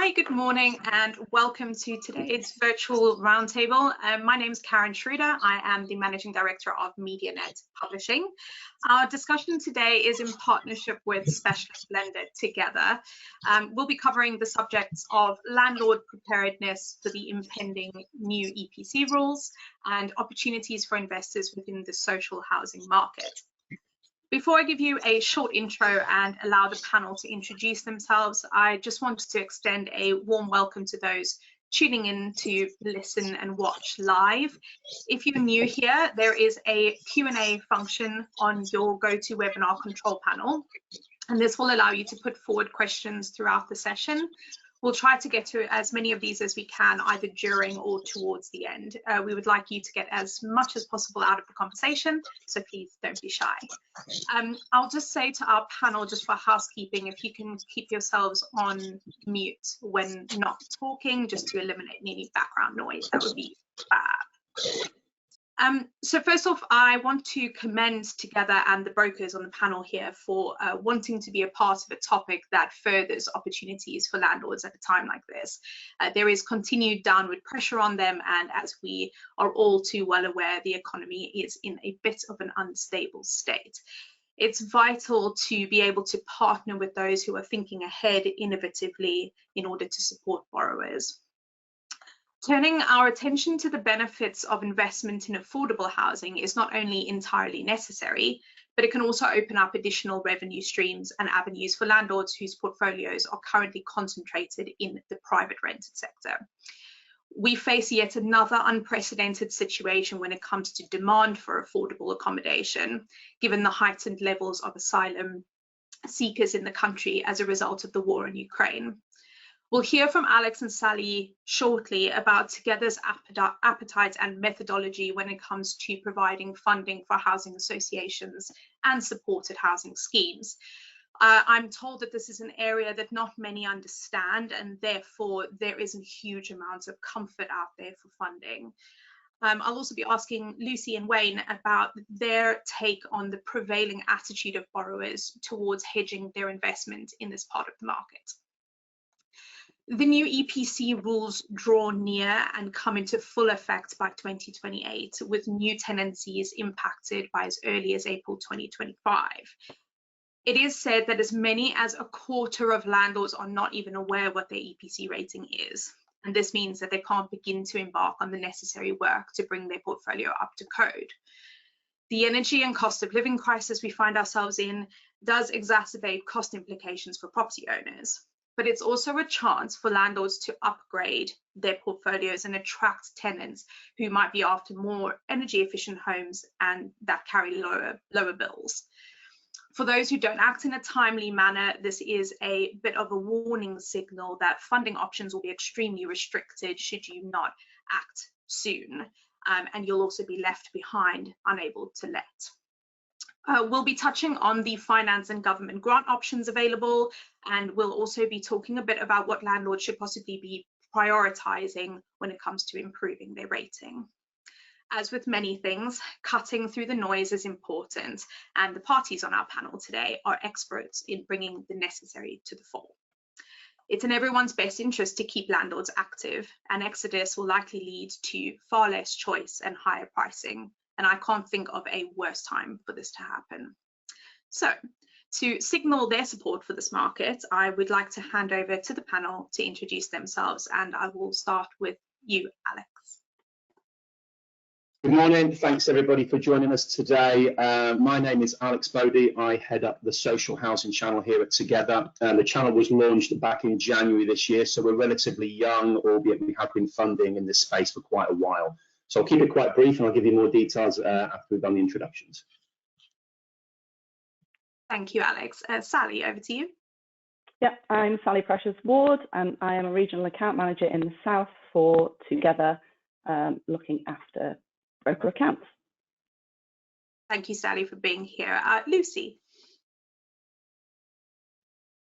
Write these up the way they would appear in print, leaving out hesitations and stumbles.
Hi, good morning and welcome to today's virtual roundtable. My name is Caron Schreuder. I am the Managing Director of Medianett Publishing. Our discussion today is in partnership with Specialist Lender Together. We'll be covering the subjects of landlord preparedness for the impending new EPC rules and opportunities for investors within the social housing market. Before I give you a short intro and allow the panel to introduce themselves, I just wanted to extend a warm welcome to those tuning in to listen and watch live. If you're new here, there is a Q&A function on your GoToWebinar control panel, and this will allow you to put forward questions throughout the session. We'll try to get to as many of these as we can, either during or towards the end. We would like you to get as much as possible out of the conversation, so please don't be shy. I'll just say to our panel, just for housekeeping, if you can keep yourselves on mute when not talking, just to eliminate any background noise, that would be fab. So first off, I want to commend Together and the brokers on the panel here for wanting to be a part of a topic that furthers opportunities for landlords at a time like this. There is continued downward pressure on them, and as we are all too well aware, the economy is in a bit of an unstable state. It's vital to be able to partner with those who are thinking ahead innovatively in order to support borrowers. Turning our attention to the benefits of investment in affordable housing is not only entirely necessary, but it can also open up additional revenue streams and avenues for landlords whose portfolios are currently concentrated in the private rented sector. We face yet another unprecedented situation when it comes to demand for affordable accommodation, given the heightened levels of asylum seekers in the country as a result of the war in Ukraine. We'll hear from Alex and Sally shortly about Together's appetite and methodology when it comes to providing funding for housing associations and supported housing schemes. I'm told that this is an area that not many understand, and therefore there isn't huge amounts of comfort out there for funding. I'll also be asking Lucy and Wayne about their take on the prevailing attitude of borrowers towards hedging their investment in this part of the market. The new EPC rules draw near and come into full effect by 2028, with new tenancies impacted by as early as April 2025. It is said that as many as a quarter of landlords are not even aware what their EPC rating is, and this means that they can't begin to embark on the necessary work to bring their portfolio up to code. The energy and cost of living crisis we find ourselves in does exacerbate cost implications for property owners, but it's also a chance for landlords to upgrade their portfolios and attract tenants who might be after more energy efficient homes and that carry lower bills. For those who don't act in a timely manner, this is a bit of a warning signal that funding options will be extremely restricted should you not act soon, and you'll also be left behind, unable to let. We'll be touching on the finance and government grant options available, and we'll also be talking a bit about what landlords should possibly be prioritizing when it comes to improving their rating. As with many things, cutting through the noise is important, and the parties on our panel today are experts in bringing the necessary to the fore. It's in everyone's best interest to keep landlords active, and exodus will likely lead to far less choice and higher pricing. And I can't think of a worse time for this to happen. So, to signal their support for this market, I would like to hand over to the panel to introduce themselves, and I will start with you, Alex. Good morning. Thanks everybody for joining us today. My name is Alex Bodie. I head up the social housing channel here at Together. The channel was launched back in January this year, so we're relatively young, albeit we have been funding in this space for quite a while. So I'll keep it quite brief and I'll give you more details after we've done the introductions. Thank you, Alex. Sally, over to you. Yeah, I'm Sally Precious-Ward, and I am a regional account manager in the South for Together, looking after broker accounts. Thank you, Sally, for being here. Lucy.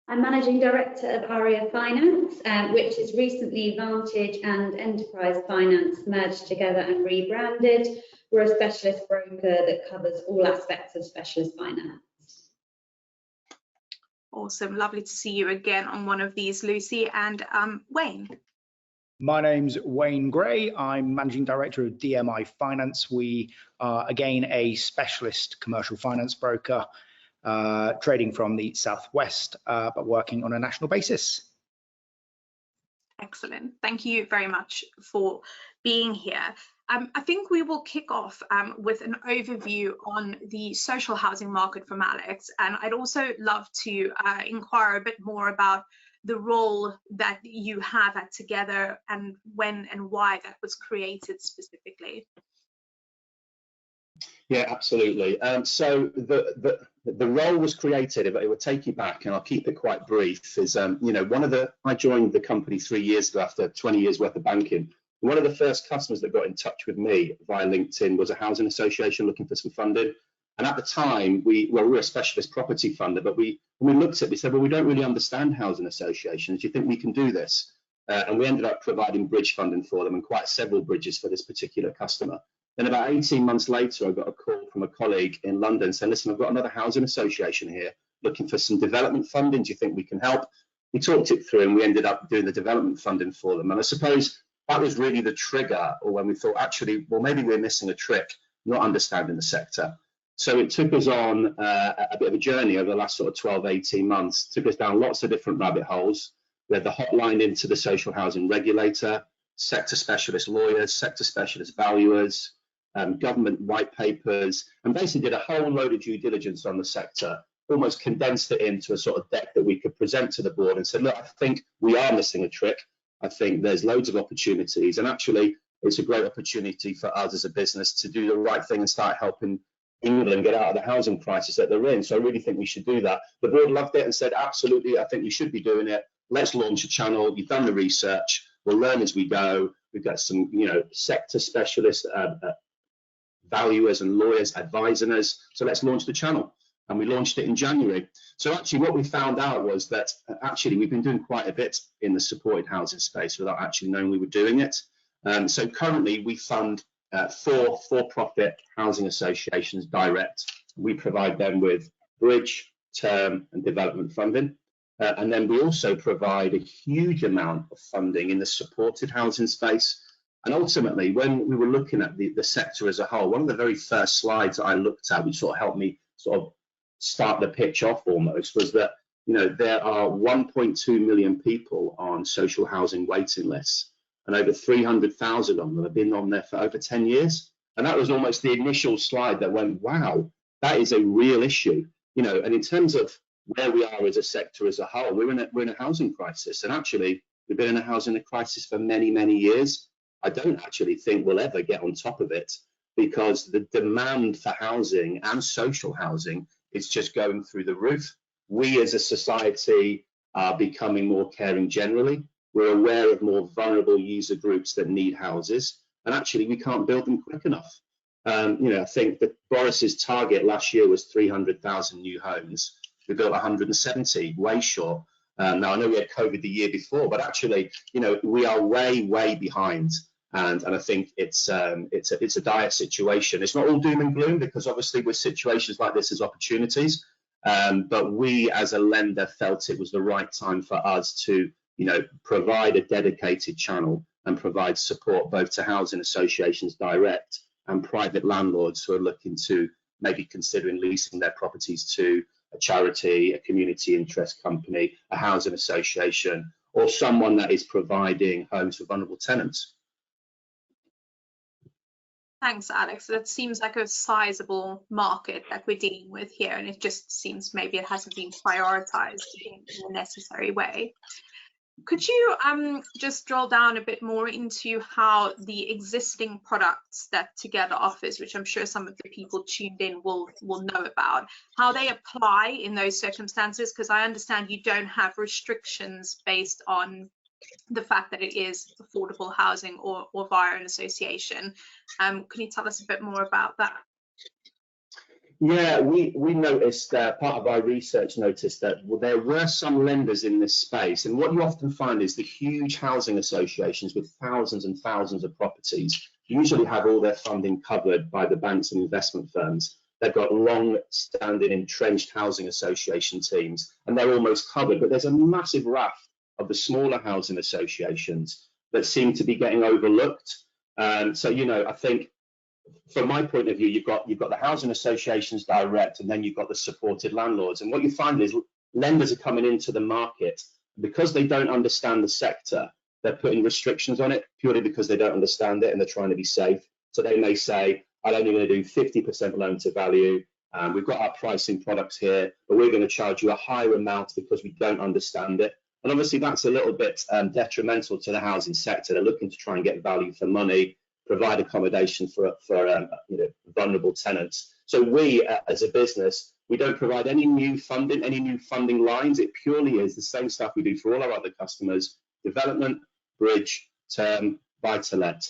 I'm Managing Director of Aria Finance, which is recently Vantage and Enterprise Finance merged together and rebranded. We're a specialist broker that covers all aspects of specialist finance. Awesome, lovely to see you again on one of these, Lucy. And Wayne. My name's Wayne Gray. I'm Managing Director of DMI Finance. We are, again, a specialist commercial finance broker, trading from the Southwest, but working on a national basis. Excellent. Thank you very much for being here. I think we will kick off with an overview on the social housing market from Alex. And I'd also love to inquire a bit more about the role that you have at Together and when and why that was created specifically. Yeah, absolutely. So the role was created, but it would take you back, and I'll keep it quite brief, is, I joined the company 3 years ago after 20 years worth of banking. One of the first customers that got in touch with me via LinkedIn was a housing association looking for some funding. And at the time, we were a specialist property funder, but when we looked at it, we said, well, we don't really understand housing associations. Do you think we can do this? And we ended up providing bridge funding for them, and quite several bridges for this particular customer. Then about 18 months later, I got a call from a colleague in London saying, listen, I've got another housing association here looking for some development funding. Do you think we can help? We talked it through and we ended up doing the development funding for them. And I suppose that was really the trigger, or when we thought, actually, well, maybe we're missing a trick, not understanding the sector. So it took us on a bit of a journey over the last sort of 12, 18 months, took us down lots of different rabbit holes. We had the hotline into the social housing regulator, sector specialist lawyers, sector specialist valuers, government white papers, and basically did a whole load of due diligence on the sector, almost condensed it into a sort of deck that we could present to the board and said, look, I think we are missing a trick. I think there's loads of opportunities, and actually it's a great opportunity for us as a business to do the right thing and start helping England get out of the housing crisis that they're in. So I really think we should do that. The board loved it and said, absolutely, I think we should be doing it. Let's launch a channel. You've done the research. We'll learn as we go. We've got some, sector specialists, valuers and lawyers advising us. So let's launch the channel. And we launched it in January. So actually what we found out was that actually we've been doing quite a bit in the supported housing space without actually knowing we were doing it. So currently we fund 4 for-profit housing associations direct. We provide them with bridge, term and development funding. And then we also provide a huge amount of funding in the supported housing space. And ultimately, when we were looking at the sector as a whole, one of the very first slides I looked at, which sort of helped me sort of start the pitch off almost, was that, there are 1.2 million people on social housing waiting lists, and over 300,000 of them have been on there for over 10 years. And that was almost the initial slide that went, wow, that is a real issue. And in terms of where we are as a sector as a whole, we're in a housing crisis. And actually, we've been in a housing crisis for many, many years. I don't actually think we'll ever get on top of it, because the demand for housing and social housing is just going through the roof. We as a society are becoming more caring generally. We're aware of more vulnerable user groups that need houses, and actually we can't build them quick enough. I think that Boris's target last year was 300,000 new homes. We built 170, way short. Now I know we had COVID the year before, but actually, we are way, way behind. And I think it's a dire situation. It's not all doom and gloom, because obviously with situations like this, there's opportunities. But we as a lender felt it was the right time for us to provide a dedicated channel and provide support both to housing associations direct and private landlords who are looking to maybe considering leasing their properties to a charity, a community interest company, a housing association, or someone that is providing homes for vulnerable tenants. Thanks, Alex. That seems like a sizable market that we're dealing with here, and it just seems maybe it hasn't been prioritized in a necessary way. Could you just drill down a bit more into how the existing products that Together offers, which I'm sure some of the people tuned in will know about, how they apply in those circumstances? Because I understand you don't have restrictions based on the fact that it is affordable housing or via an association. Can you tell us a bit more about that? Yeah, we noticed, part of our research noticed that there were some lenders in this space, and what you often find is the huge housing associations with thousands and thousands of properties usually have all their funding covered by the banks and investment firms. They've got long-standing entrenched housing association teams, and they're almost covered. But there's a massive raft of the smaller housing associations that seem to be getting overlooked. So, you know, I think from my point of view, you've got the housing associations direct, and then you've got the supported landlords. And what you find is lenders are coming into the market because they don't understand the sector. They're putting restrictions on it purely because they don't understand it and they're trying to be safe. So they may say, I'm only going to do 50% loan to value. We've got our pricing products here, but we're going to charge you a higher amount because we don't understand it. And obviously that's a little bit detrimental to the housing sector. They're looking to try and get value for money, provide accommodation for you know, vulnerable tenants. So we, as a business, we don't provide any new funding lines. It purely is the same stuff we do for all our other customers: development, bridge, term, buy-to-let.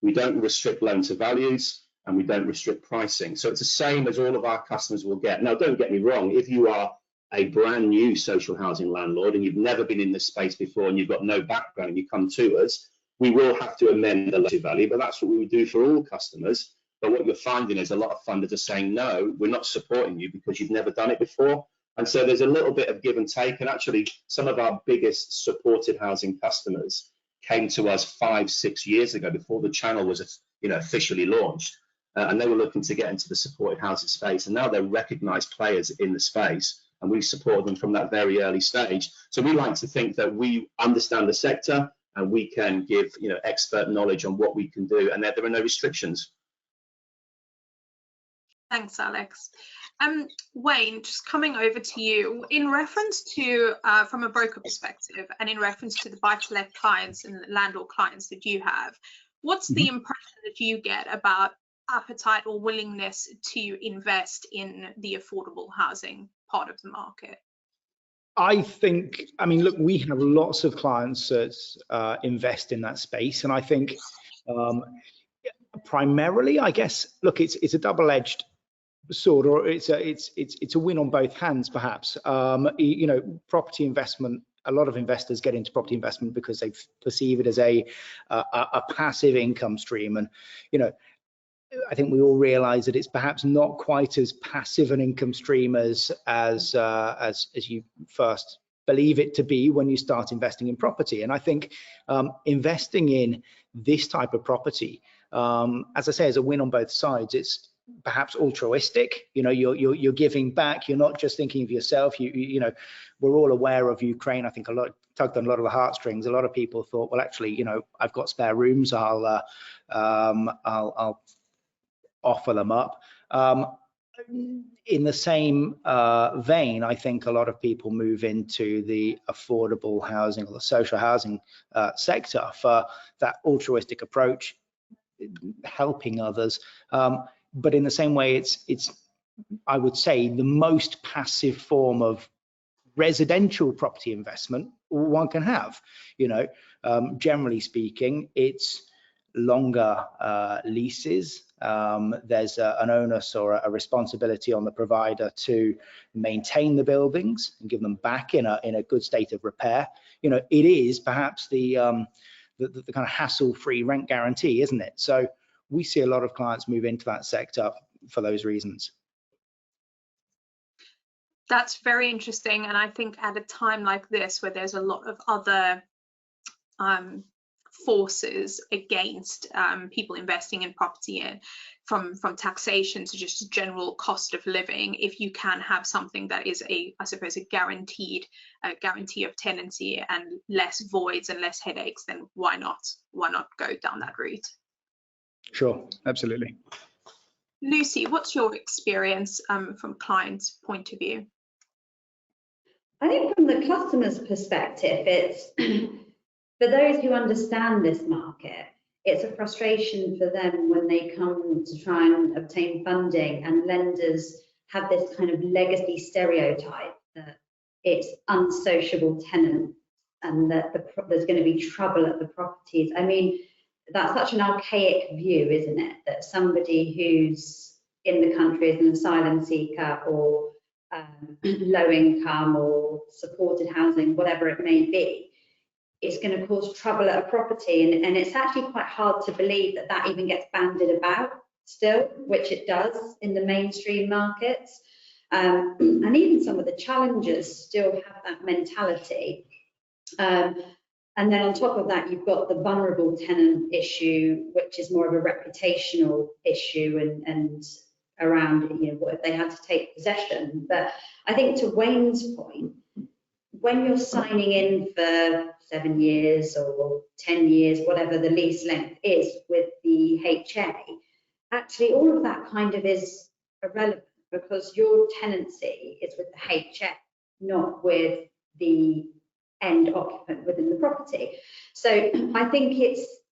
We don't restrict loan to values, and we don't restrict pricing. So it's the same as all of our customers will get. Now, don't get me wrong, if you are a brand new social housing landlord and you've never been in this space before and you've got no background and you come to us, we will have to amend the loan to value, but that's what we would do for all customers. But what you're finding is a lot of funders are saying, no, we're not supporting you because you've never done it before. And so there's a little bit of give and take. And actually, some of our biggest supported housing customers came to us 5-6 years ago before the channel was, you know, officially launched. And they were looking to get into the supported housing space. And now they're recognized players in the space. And we support them from that very early stage. So we like to think that we understand the sector and we can give, you know, expert knowledge on what we can do, and that there are no restrictions. Thanks, Alex. Wayne, just coming over to you, in reference to, from a broker perspective, and in reference to the buy-to-let clients and landlord clients that you have, what's the impression that you get about appetite or willingness to invest in the affordable housing part of the market? I think, I mean, look, we have lots of clients that invest in that space, and I think primarily, I guess, look, it's a double-edged sword, or it's a win on both hands, perhaps. You know, property investment. A lot of investors get into property investment because they perceive it as a passive income stream, and you know, I think we all realize that it's perhaps not quite as passive an income stream as you first believe it to be when you start investing in property. And I think investing in this type of property, as I say, is a win on both sides. It's perhaps altruistic. You know, you're giving back. You're not just thinking of yourself. You know, we're all aware of Ukraine. I think tugged on a lot of the heartstrings. A lot of people thought, well, actually, you know, I've got spare rooms. I'll offer them up. In the same vein, I think a lot of people move into the affordable housing or the social housing sector for that altruistic approach, helping others. But in the same way, it's I would say the most passive form of residential property investment one can have. You know, generally speaking, it's longer leases. There's an onus or a responsibility on the provider to maintain the buildings and give them back in a good state of repair. You know, it is perhaps the kind of hassle-free rent guarantee, isn't it? So we see a lot of clients move into that sector for those reasons. That's very interesting, and I think at a time like this, where there's a lot of other forces against people investing in property, and from taxation to just general cost of living, if you can have something that is I suppose a guarantee of tenancy and less voids and less headaches, then why not go down that route? Sure, absolutely. Lucy, what's your experience from client's point of view? I think from the customer's perspective, it's for those who understand this market, it's a frustration for them when they come to try and obtain funding, and lenders have this kind of legacy stereotype that it's unsociable tenants and that there's going to be trouble at the properties. I mean, that's such an archaic view, isn't it? That somebody who's in the country as an asylum seeker or low income or supported housing, whatever it may be, it's going to cause trouble at a property. And it's actually quite hard to believe that even gets bandied about. still, which it does in the mainstream markets. And even some of the challengers still have that mentality. And then on top of that, you've got the vulnerable tenant issue, which is more of a reputational issue and around, you know, what if they had to take possession. But I think to Wayne's point, when you're signing in for 7 years or 10 years, whatever the lease length is with the HA, actually all of that kind of is irrelevant, because your tenancy is with the HA, not with the end occupant within the property. So I think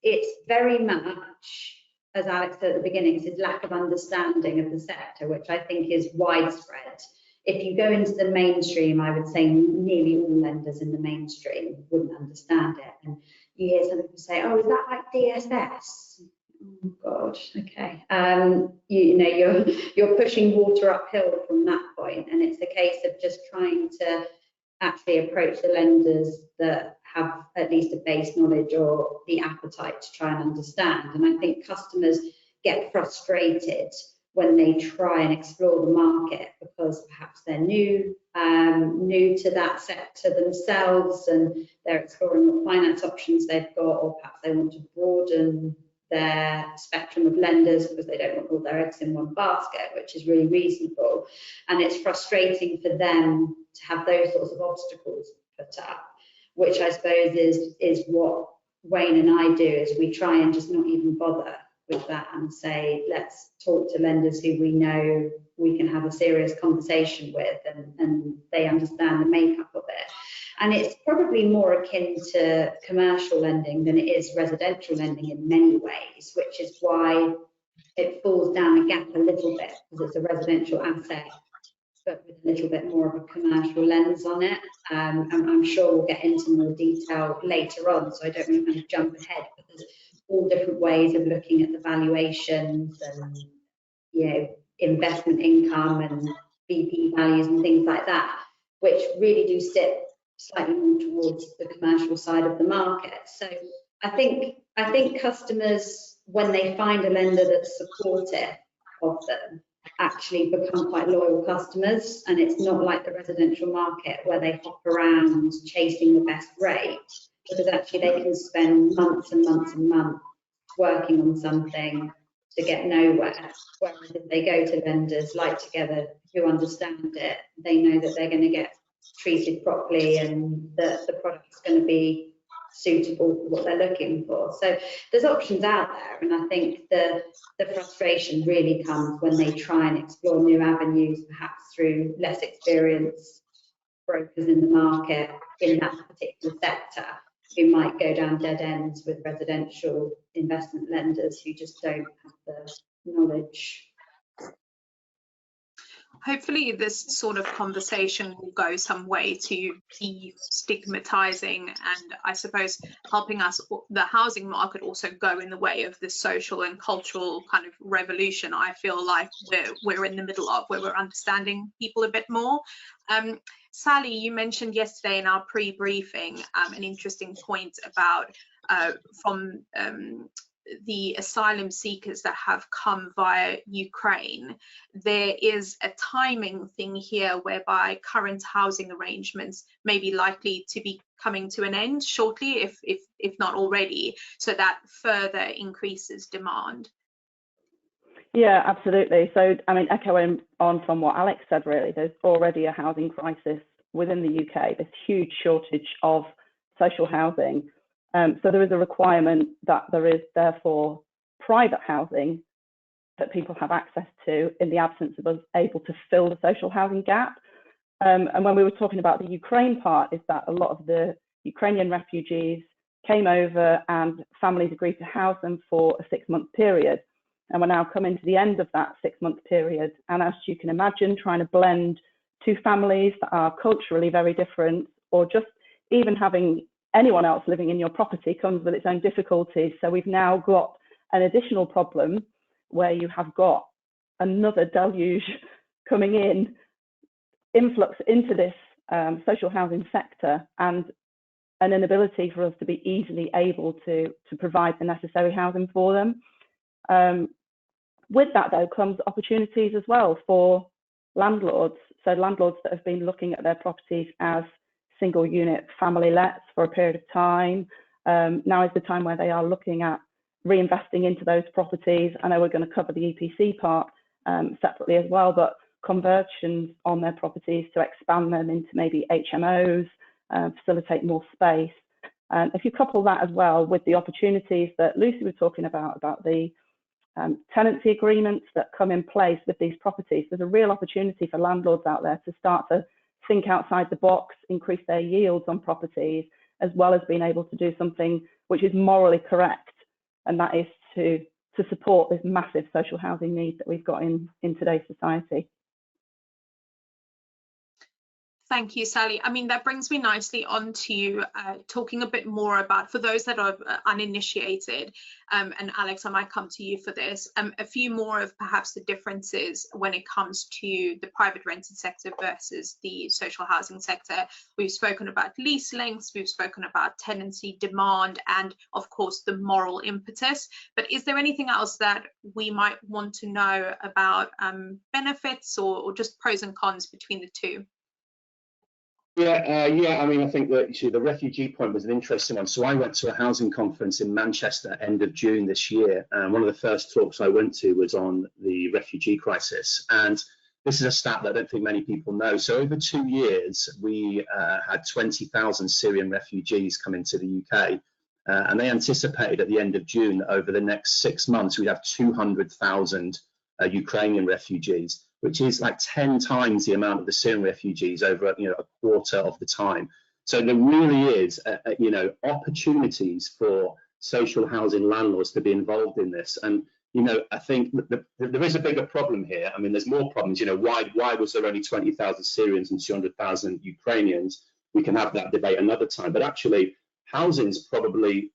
it's very much, as Alex said at the beginning, it's his lack of understanding of the sector, which I think is widespread. If you go into the mainstream, I would say nearly all lenders in the mainstream wouldn't understand it. And you hear some people say, oh, is that like DSS? Oh God, okay. You know, you're pushing water uphill from that point, and it's a case of just trying to actually approach the lenders that have at least a base knowledge or the appetite to try and understand. And I think customers get frustrated when they try and explore the market, because perhaps they're new to that sector themselves, and they're exploring what finance options they've got, or perhaps they want to broaden their spectrum of lenders because they don't want all their eggs in one basket, which is really reasonable. And it's frustrating for them to have those sorts of obstacles put up, which I suppose is what Wayne and I do, is we try and just not even bother with that and say, let's talk to lenders who we know we can have a serious conversation with, and they understand the makeup of it. And it's probably more akin to commercial lending than it is residential lending in many ways, which is why it falls down a gap a little bit, because it's a residential asset, but with a little bit more of a commercial lens on it. And I'm sure we'll get into more detail later on, so I don't want to kind of jump ahead, but there's all different ways of looking at the valuations and, you know, investment income and BP values and things like that, which really do sit slightly more towards the commercial side of the market. So I think customers, when they find a lender that's supportive of them, actually become quite loyal customers, and it's not like the residential market where they hop around chasing the best rate, because actually they can spend months and months and months working on something to get nowhere. Whereas if they go to lenders like Together who understand it, they know that they're going to get treated properly and that the product's going to be suitable for what they're looking for. So there's options out there, and I think the frustration really comes when they try and explore new avenues, perhaps through less experienced brokers in the market in that particular sector, who might go down dead ends with residential investment lenders who just don't have the knowledge. Hopefully this sort of conversation will go some way to destigmatizing and I suppose helping us, the housing market, also go in the way of the social and cultural kind of revolution I feel like we're in the middle of, where we're understanding people a bit more. Sally, you mentioned yesterday in our pre-briefing an interesting point about from the asylum seekers that have come via Ukraine. There is a timing thing here whereby current housing arrangements may be likely to be coming to an end shortly, if not already, so that further increases demand. Yeah, absolutely. So, I mean, echoing on from what Alex said, really, there's already a housing crisis within the UK. There's huge shortage of social housing. So there is a requirement that there is therefore private housing that people have access to in the absence of us able to fill the social housing gap. And when we were talking about the Ukraine part, is that a lot of the Ukrainian refugees came over and families agreed to house them for a 6-month period. And we're now coming to the end of that 6-month period. And as you can imagine, trying to blend two families that are culturally very different, or just even having anyone else living in your property, comes with its own difficulties. So we've now got an additional problem where you have got another deluge coming in, influx into this social housing sector, and an inability for us to be easily able to provide the necessary housing for them. With that, though, comes opportunities as well for landlords. So landlords that have been looking at their properties as single unit family lets for a period of time. Now is the time where they are looking at reinvesting into those properties. I know we're going to cover the EPC part separately as well, but conversions on their properties to expand them into maybe HMOs, facilitate more space. If you couple that as well with the opportunities that Lucy was talking about the tenancy agreements that come in place with these properties, there's a real opportunity for landlords out there to start to think outside the box, increase their yields on properties, as well as being able to do something which is morally correct, and that is to support this massive social housing need that we've got in today's society. Thank you, Sally. I mean, that brings me nicely on to talking a bit more about, for those that are uninitiated, and Alex, I might come to you for this, a few more of perhaps the differences when it comes to the private rented sector versus the social housing sector. We've spoken about lease lengths, we've spoken about tenancy demand, and of course the moral impetus. But is there anything else that we might want to know about benefits or just pros and cons between the two? Yeah. I mean, I think that the refugee point was an interesting one. So I went to a housing conference in Manchester end of June this year, and one of the first talks I went to was on the refugee crisis. And this is a stat that I don't think many people know. So over 2 years, we had 20,000 Syrian refugees come into the UK, and they anticipated at the end of June that over the next 6 months we'd have 200,000 Ukrainian refugees, which is like 10 times the amount of the Syrian refugees over a quarter of the time. So there really is opportunities for social housing landlords to be involved in this. And I think there is a bigger problem here. I mean, there's more problems. Why was there only 20,000 Syrians and 200,000 Ukrainians? We can have that debate another time. But actually, housing is probably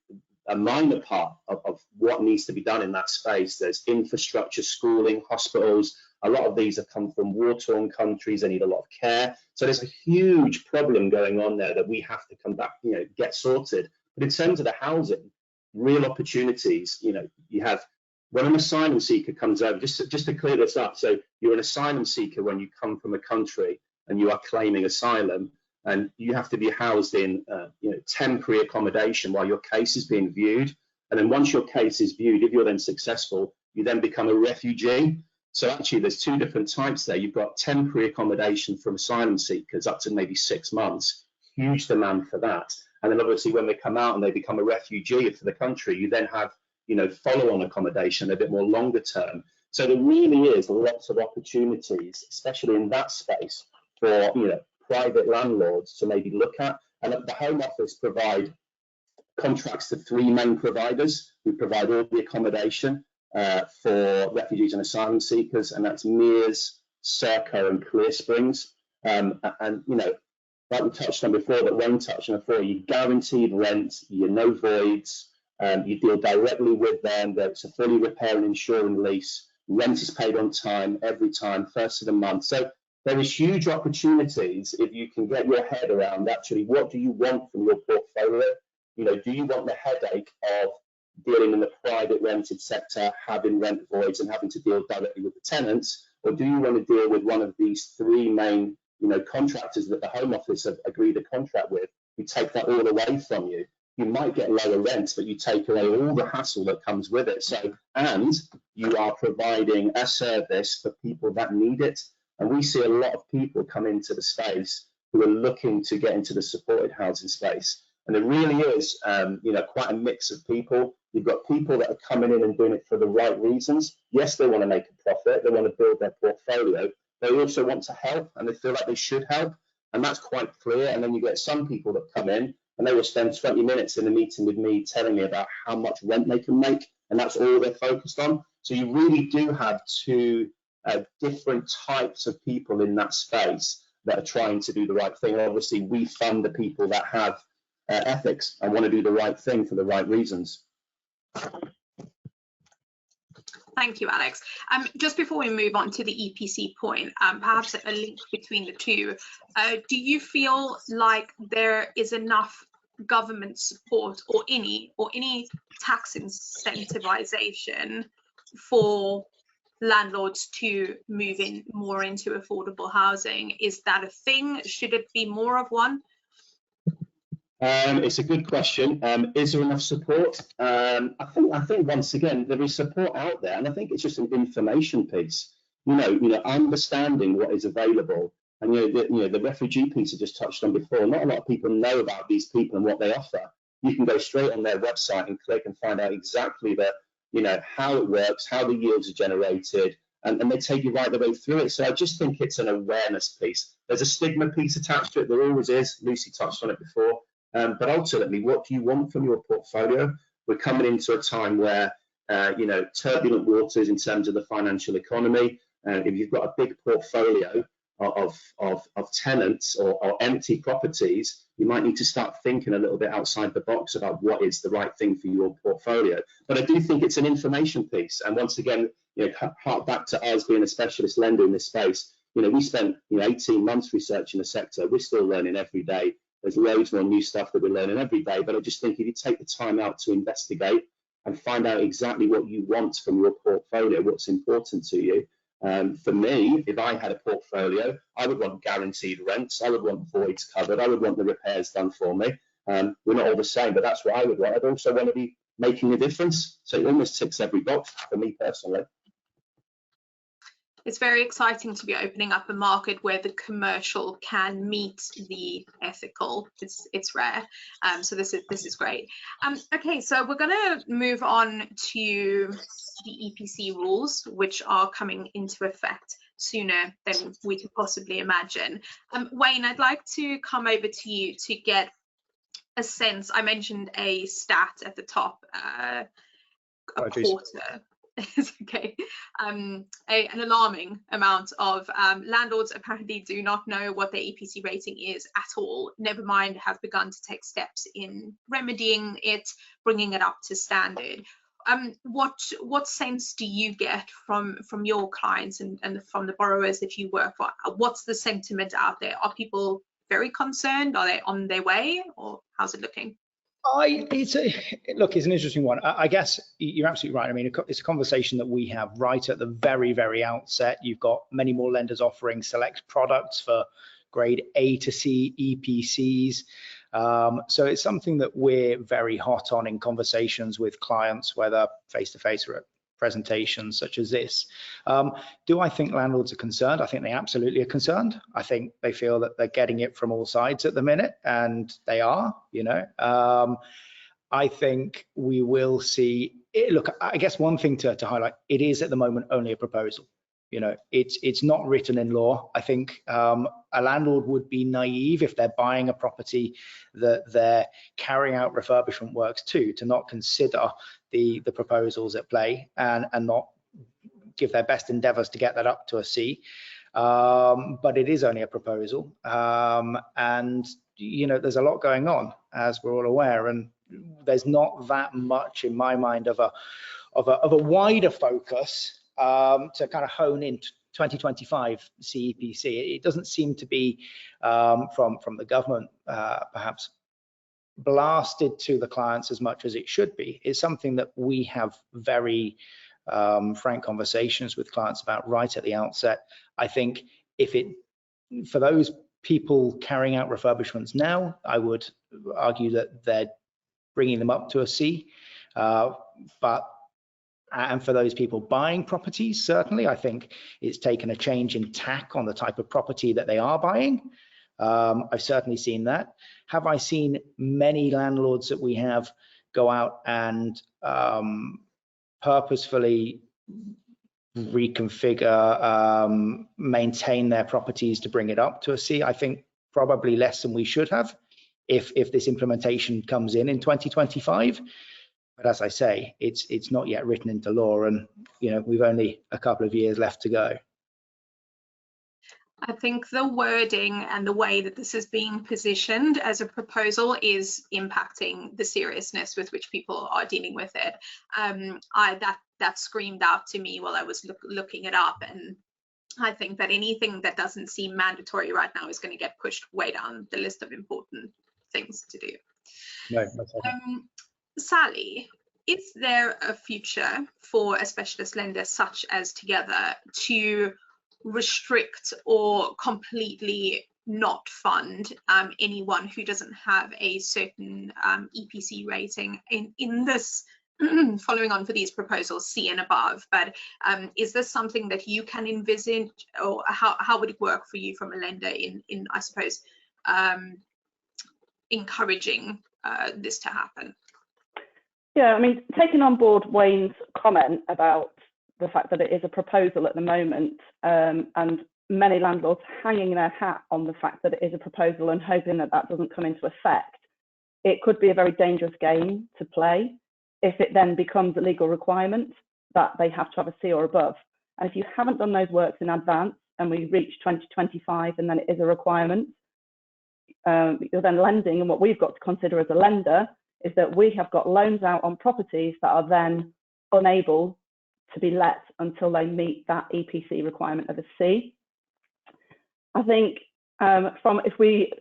a minor part of what needs to be done in that space. There's infrastructure, schooling, hospitals. A lot of these have come from war-torn countries. They need a lot of care. So there's a huge problem going on there that we have to come back, get sorted. But in terms of the housing, real opportunities, you have, when an asylum seeker comes over, just to clear this up, so you're an asylum seeker when you come from a country and you are claiming asylum, and you have to be housed in temporary accommodation while your case is being viewed. And then once your case is viewed, if you're then successful, you then become a refugee. So actually there's two different types there. You've got temporary accommodation from asylum seekers up to maybe 6 months, huge demand for that. And then obviously when they come out and they become a refugee for the country, you then have follow-on accommodation a bit more longer term. So there really is lots of opportunities, especially in that space, for private landlords to maybe look at. And the Home Office provide contracts to 3 main providers who provide all the accommodation for refugees and asylum seekers, and that's Mears, Serco and Clear Springs. And like we touched on before, that Wayne touched on before, you guaranteed rent, you no voids, you deal directly with them, it's a fully repair and insuring lease, rent is paid on time, every time, first of the month. So there is huge opportunities if you can get your head around actually what do you want from your portfolio. Do you want the headache of dealing in the private rented sector, having rent voids and having to deal directly with the tenants, or do you want to deal with one of these 3 main contractors that the Home Office have agreed a contract with, who take that all away from you? You might get lower rents, but you take away all the hassle that comes with it. So, and you are providing a service for people that need it. And we see a lot of people come into the space who are looking to get into the supported housing space. And there really is, quite a mix of people. You've got people that are coming in and doing it for the right reasons. Yes, they want to make a profit. They want to build their portfolio. They also want to help, and they feel like they should help. And that's quite clear. And then you get some people that come in and they will spend 20 minutes in a meeting with me telling me about how much rent they can make. And that's all they're focused on. So you really do have 2 different types of people in that space that are trying to do the right thing. And obviously, we fund the people that have ethics and want to do the right thing for the right reasons. Thank you, Alex. Just before we move on to the EPC point, perhaps a link between the two. Do you feel like there is enough government support or any tax incentivization for landlords to move in more into affordable housing? Is that a thing? Should it be more of one? It's a good question. Is there enough support? I think once again there is support out there, and I think it's just an information piece. Understanding what is available, and the refugee piece I just touched on before. Not a lot of people know about these people and what they offer. You can go straight on their website and click and find out exactly how it works, how the yields are generated, and they take you right the way through it. So I just think it's an awareness piece. There's a stigma piece attached to it. There always is. Lucy touched on it before. But ultimately, what do you want from your portfolio? We're coming into a time where, turbulent waters in terms of the financial economy. If you've got a big portfolio of tenants or empty properties, you might need to start thinking a little bit outside the box about what is the right thing for your portfolio. But I do think it's an information piece. And once again, hark back to us being a specialist lender in this space. We spent 18 months researching the sector. We're still learning every day. There's loads more new stuff that we're learning every day, but I just think if you take the time out to investigate and find out exactly what you want from your portfolio, what's important to you. For me, if I had a portfolio, I would want guaranteed rents, I would want voids covered, I would want the repairs done for me. We're not all the same, but that's what I would want. I'd also want to be making a difference. So it almost ticks every box for me personally. It's very exciting to be opening up a market where the commercial can meet the ethical. It's rare, so this is great. Okay, so we're going to move on to the EPC rules, which are coming into effect sooner than we could possibly imagine. Wayne, I'd like to come over to you to get a sense. I mentioned a stat at the top, a quarter. It's okay. An alarming amount of landlords apparently do not know what their EPC rating is at all, never mind have begun to take steps in remedying it, bringing it up to standard. What sense do you get from your clients and from the borrowers that you work for? What's the sentiment out there? Are people very concerned? Are they on their way, or how's it looking? It's an interesting one. I guess you're absolutely right. I mean, it's a conversation that we have right at the very, very outset. You've got many more lenders offering select products for grade A to C EPCs. So it's something that we're very hot on in conversations with clients, whether face-to-face or at presentations such as this. Do I think landlords are concerned? I think they absolutely are concerned. I think they feel that they're getting it from all sides at the minute, and they are, I think we will see it. Look, I guess one thing to highlight, it is at the moment only a proposal. It's not written in law. I think a landlord would be naive if they're buying a property that they're carrying out refurbishment works to not consider the proposals at play and not give their best endeavors to get that up to a C. But it is only a proposal, and there's a lot going on, as we're all aware, and there's not that much in my mind of a wider focus to kind of hone in 2025 CEPC. It doesn't seem to be from the government perhaps blasted to the clients as much as it should be. It's something that we have very frank conversations with clients about right at the outset. I think for those people carrying out refurbishments now, I would argue that they're bringing them up to a C, and for those people buying properties, certainly, I think it's taken a change in tack on the type of property that they are buying. I've certainly seen that. Have I seen many landlords that we have go out and purposefully reconfigure, maintain their properties to bring it up to a C? I think probably less than we should have if this implementation comes in 2025. But as I say, it's not yet written into law, and we've only a couple of years left to go. I think the wording and the way that this is being positioned as a proposal is impacting the seriousness with which people are dealing with it. That screamed out to me while I was looking it up, and I think that anything that doesn't seem mandatory right now is going to get pushed way down the list of important things to do. No, Sally, is there a future for a specialist lender such as Together to restrict or completely not fund anyone who doesn't have a certain EPC rating in this, following on for these proposals, C and above? But is this something that you can envisage, or how would it work for you from a lender in I suppose, encouraging this to happen? Yeah, I mean, taking on board Wayne's comment about the fact that it is a proposal at the moment, and many landlords hanging their hat on the fact that it is a proposal and hoping that that doesn't come into effect, it could be a very dangerous game to play if it then becomes a legal requirement that they have to have a C or above. And if you haven't done those works in advance and we reach 2025 and then it is a requirement, you're then lending, and what we've got to consider as a lender is that we have got loans out on properties that are then unable to be let until they meet that EPC requirement of a C. I think if we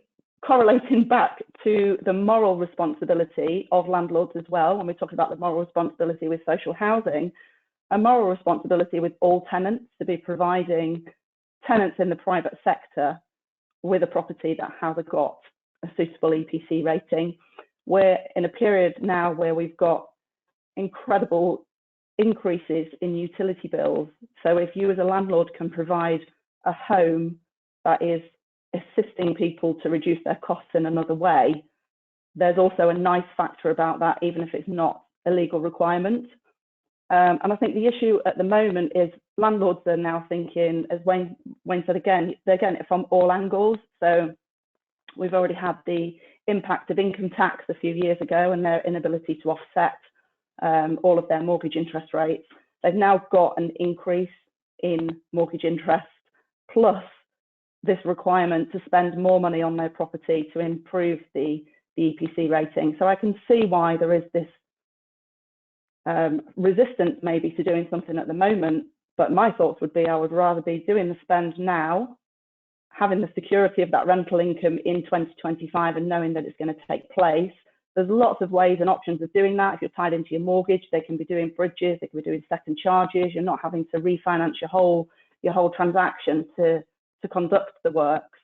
correlating back to the moral responsibility of landlords as well, when we talk about the moral responsibility with social housing, a moral responsibility with all tenants to be providing tenants in the private sector with a property that has got a suitable EPC rating. We're in a period now where we've got incredible increases in utility bills. So if you as a landlord can provide a home that is assisting people to reduce their costs in another way, there's also a nice factor about that, even if it's not a legal requirement. And I think the issue at the moment is landlords are now thinking, as Wayne said again, they're getting it from all angles. So we've already had the impact of income tax a few years ago and their inability to offset all of their mortgage interest rates. They've now got an increase in mortgage interest, plus this requirement to spend more money on their property to improve the EPC rating. So I can see why there is this resistance maybe to doing something at the moment, but my thoughts would be I would rather be doing the spend now, having the security of that rental income in 2025 and knowing that it's going to take place. There's lots of ways and options of doing that. If you're tied into your mortgage, they can be doing bridges, they can be doing second charges. You're not having to refinance your whole transaction to conduct the works.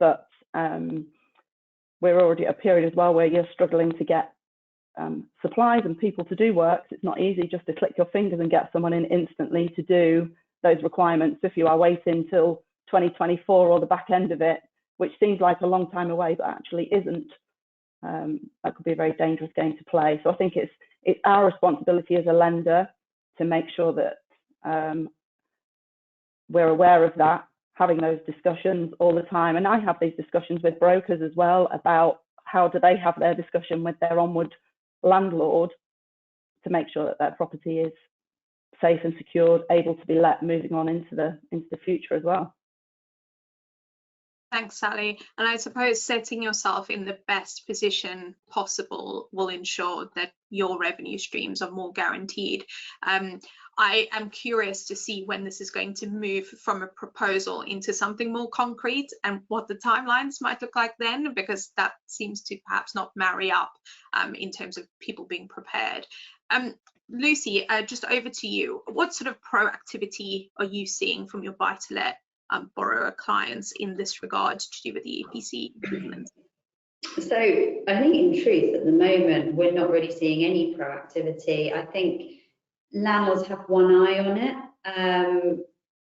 But we're already at a period as well where you're struggling to get supplies and people to do works. It's not easy just to click your fingers and get someone in instantly to do those requirements. If you are waiting till 2024 or the back end of it, which seems like a long time away, but actually isn't, that could be a very dangerous game to play. So I think it's our responsibility as a lender to make sure that we're aware of that, having those discussions all the time. And I have these discussions with brokers as well about how do they have their discussion with their onward landlord to make sure that their property is safe and secured, able to be let moving on into the future as well. Thanks, Sally. And I suppose setting yourself in the best position possible will ensure that your revenue streams are more guaranteed. I am curious to see when this is going to move from a proposal into something more concrete and what the timelines might look like then, because that seems to perhaps not marry up in terms of people being prepared. Lucy, just over to you. What sort of proactivity are you seeing from your buy-to-let borrower clients in this regard to do with the EPC improvements? So I think in truth at the moment we're not really seeing any proactivity. I think landlords have one eye on it,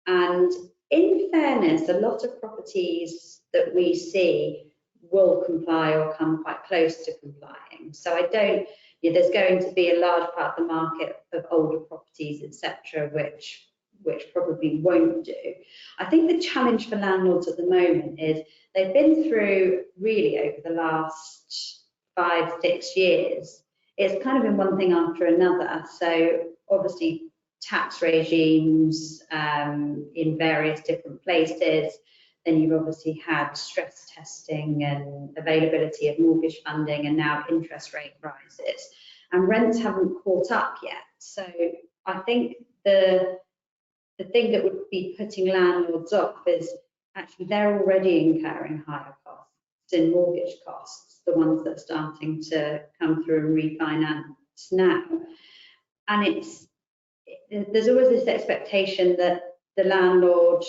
and in fairness a lot of properties that we see will comply or come quite close to complying. So I don't, there's going to be a large part of the market of older properties, etc., which probably won't do. I think the challenge for landlords at the moment is they've been through, really over the last 5-6 years, it's kind of been one thing after another. So obviously tax regimes in various different places, then you've obviously had stress testing and availability of mortgage funding, and now interest rate rises, and rents haven't caught up yet. So I think the thing that would be putting landlords off is actually they're already incurring higher costs in mortgage costs, the ones that are starting to come through and refinance now. And there's always this expectation that the landlord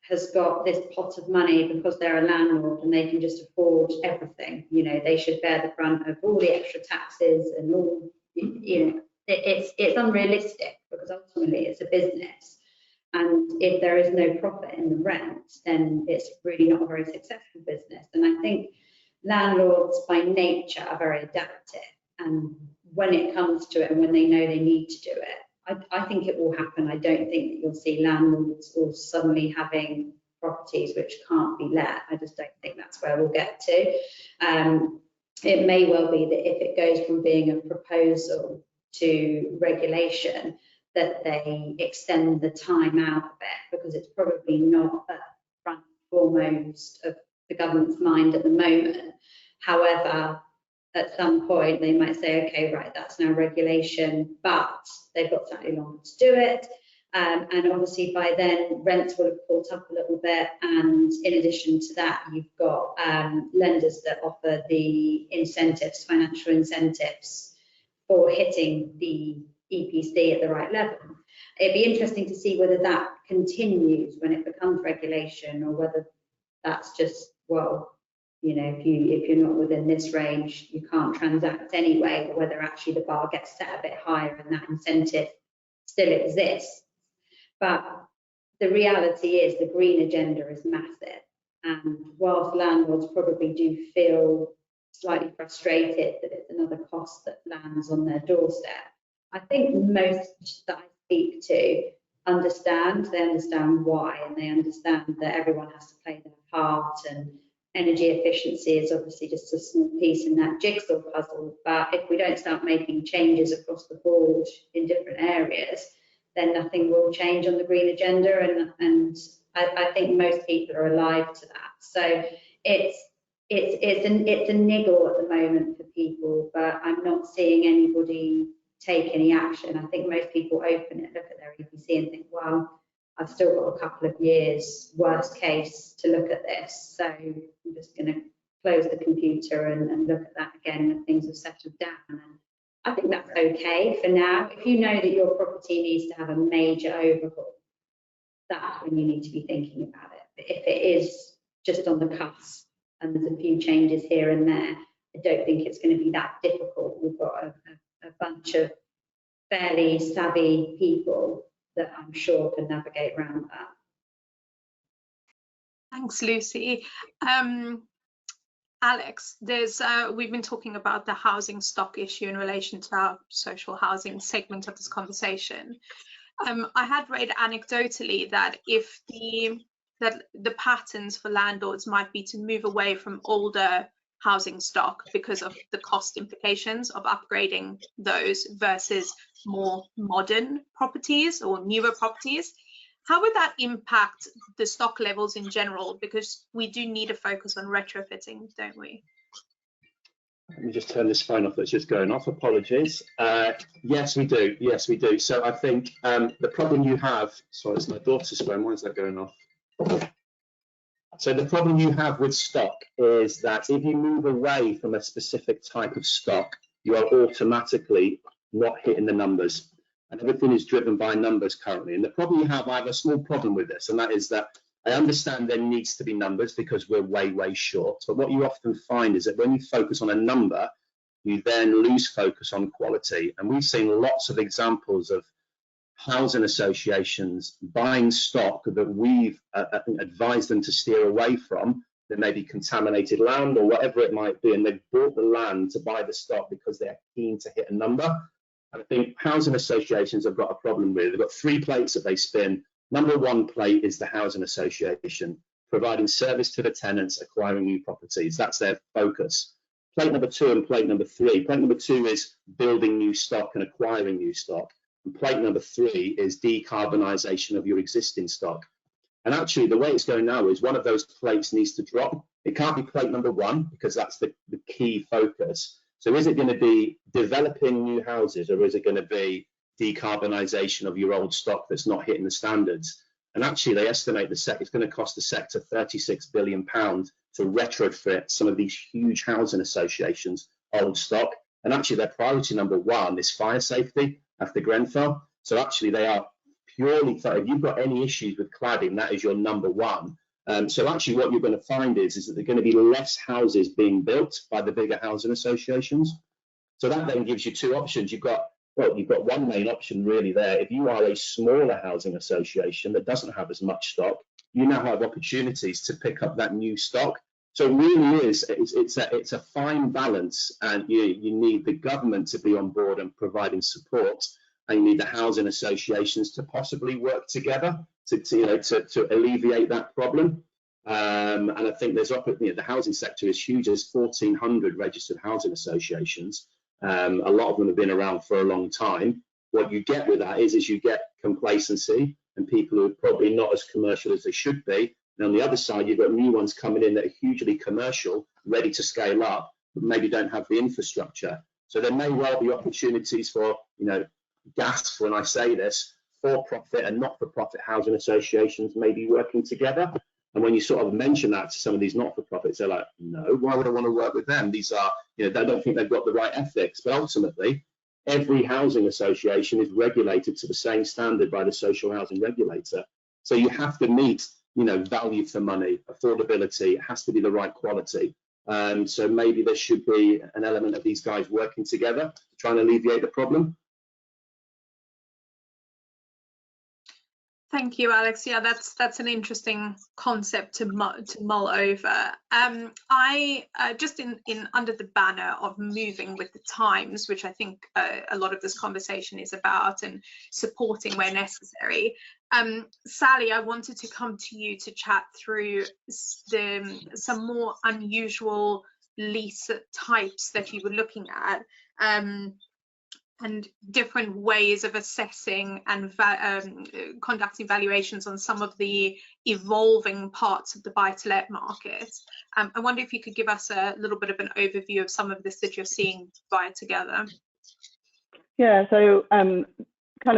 has got this pot of money because they're a landlord and they can just afford everything. You know, they should bear the brunt of all the extra taxes and all, you know, it's unrealistic because ultimately it's a business. And if there is no profit in the rent, then it's really not a very successful business. And I think landlords by nature are very adaptive. And when it comes to it and when they know they need to do it, I think it will happen. I don't think that you'll see landlords all suddenly having properties which can't be let. I just don't think that's where we'll get to. It may well be that if it goes from being a proposal to regulation, that they extend the time out a bit, because it's probably not at front and foremost of the government's mind at the moment. However, at some point they might say, okay, right, that's now regulation, but they've got slightly longer to do it. And obviously by then rents will have caught up a little bit. And in addition to that, you've got lenders that offer the incentives, financial incentives for hitting the EPC at the right level. It'd be interesting to see whether that continues when it becomes regulation, or whether that's just, well, you know, if you're not within this range, you can't transact anyway, or whether actually the bar gets set a bit higher and that incentive still exists. But the reality is the green agenda is massive. And whilst landlords probably do feel slightly frustrated that it's another cost that lands on their doorstep, I think most that I speak to understand. They understand why, and they understand that everyone has to play their part, and energy efficiency is obviously just a small piece in that jigsaw puzzle. But if we don't start making changes across the board in different areas, then nothing will change on the green agenda. And I think most people are alive to that. So it's a niggle at the moment for people, but I'm not seeing anybody take any action. I think most people open it, look at their EPC and think, well, I've still got a couple of years, worst case, to look at this. So I'm just going to close the computer and look at that again when things have settled down. And I think that's okay for now. If you know that your property needs to have a major overhaul, that's when you need to be thinking about it. But if it is just on the cusp and there's a few changes here and there, I don't think it's going to be that difficult. We've got a bunch of fairly savvy people that I'm sure can navigate around that. Thanks, Lucy. Alex, we've been talking about the housing stock issue in relation to our social housing segment of this conversation. I had read anecdotally that the patterns for landlords might be to move away from older housing stock because of the cost implications of upgrading those versus more modern properties or newer properties. How would that impact the stock levels in general? Because we do need a focus on retrofitting, don't we? Let me just turn this phone off that's just going off. Apologies. Yes, we do. Yes, we do. So I think the problem you have, sorry, it's my daughter's phone. Why is that going off? So the problem you have with stock is that if you move away from a specific type of stock, you are automatically not hitting the numbers. And everything is driven by numbers currently. And the problem you have, I have a small problem with this, and that is that I understand there needs to be numbers because we're way, way short. But what you often find is that when you focus on a number, you then lose focus on quality. And we've seen lots of examples of housing associations buying stock that we've advised them to steer away from. There may be contaminated land or whatever it might be, and they've bought the land to buy the stock because they're keen to hit a number. And I think housing associations have got a problem with. They've got 3 plates that they spin. Number 1 plate is the housing association, providing service to the tenants, acquiring new properties. That's their focus. Plate number 2 and plate number 3. Plate number 2 is building new stock and acquiring new stock. And plate number 3 is decarbonisation of your existing stock. And actually, the way it's going now is one of those plates needs to drop. It can't be plate number 1 because that's the key focus. So is it going to be developing new houses, or is it going to be decarbonisation of your old stock that's not hitting the standards? And actually, they estimate it's going to cost the sector £36 billion to retrofit some of these huge housing associations' old stock. and actually their priority number one is fire safety after Grenfell. So actually they are purely, if you've got any issues with cladding, that is your number one. So actually what you're going to find is that there are going to be less houses being built by the bigger housing associations. So that then gives you two options. You've got one main option really there. If you are a smaller housing association that doesn't have as much stock, you now have opportunities to pick up that new stock. So it really is, it's a fine balance, and you need the government to be on board and providing support, and you need the housing associations to possibly work together to alleviate that problem. And I think there's the housing sector is huge. There's 1,400 registered housing associations. A lot of them have been around for a long time. What you get with that is you get complacency and people who are probably not as commercial as they should be. And on the other side, you've got new ones coming in that are hugely commercial, ready to scale up, but maybe don't have the infrastructure. So there may well be opportunities for, gasp when I say this, for-profit and not-for-profit housing associations maybe working together. And when you sort of mention that to some of these not-for-profits, they're like, no, why would I want to work with them? These are, they don't think they've got the right ethics. But ultimately, every housing association is regulated to the same standard by the social housing regulator. So you have to meet, value for money, affordability. It has to be the right quality. So maybe there should be an element of these guys working together to try and alleviate the problem. Thank you, Alex. Yeah, that's an interesting concept to mull over. I just in under the banner of moving with the times, which I think a lot of this conversation is about, and supporting where necessary. Sally, I wanted to come to you to chat through some more unusual lease types that you were looking at. And different ways of assessing and conducting valuations on some of the evolving parts of the buy-to-let market. I wonder if you could give us a little bit of an overview of some of this that you're seeing via together. Yeah, so kind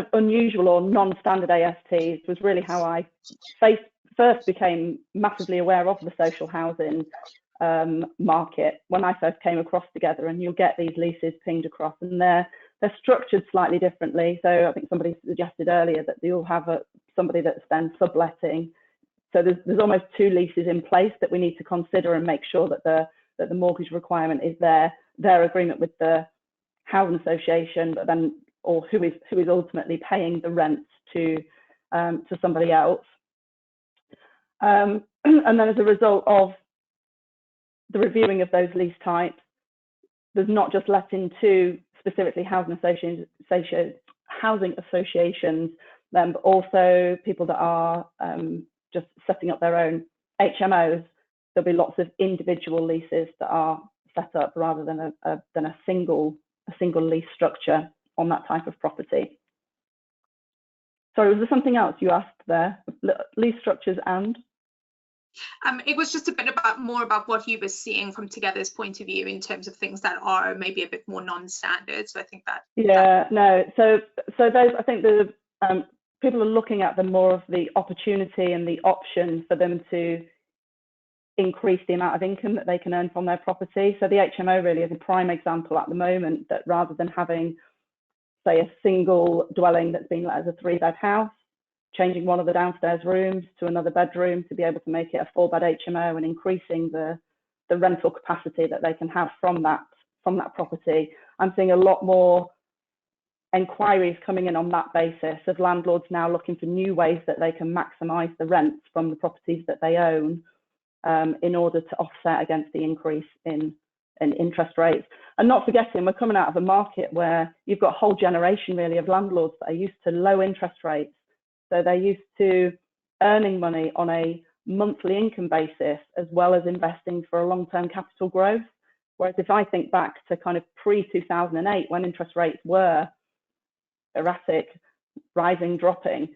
of unusual or non-standard ASTs was really how I first became massively aware of the social housing market when I first came across together, and you'll get these leases pinged across, and they're structured slightly differently. So I think somebody suggested earlier that you'll have somebody that's then subletting. So there's almost two leases in place that we need to consider and make sure that the mortgage requirement is their agreement with the housing association, but then or who is ultimately paying the rents to somebody else. And then as a result of the reviewing of those lease types, there's not just letting to specifically housing associations, but also people that are just setting up their own HMOs. There'll be lots of individual leases that are set up rather than a single lease structure on that type of property. Sorry, was there something else you asked there? Lease structures and? It was just a bit more about what you were seeing from Together's point of view in terms of things that are maybe a bit more non-standard. So I think that. Yeah, no. So those, I think the people are looking at them more of the opportunity and the option for them to increase the amount of income that they can earn from their property. So the HMO really is a prime example at the moment, that rather than having, say, a single dwelling that's been let as a 3-bed house, changing one of the downstairs rooms to another bedroom to be able to make it a 4-bed HMO and increasing the rental capacity that they can have from that property. I'm seeing a lot more inquiries coming in on that basis of landlords now looking for new ways that they can maximise the rents from the properties that they own in order to offset against the increase in interest rates. And not forgetting, we're coming out of a market where you've got a whole generation really of landlords that are used to low interest rates. So they're used to earning money on a monthly income basis as well as investing for a long-term capital growth. Whereas if I think back to kind of pre-2008, when interest rates were erratic, rising, dropping,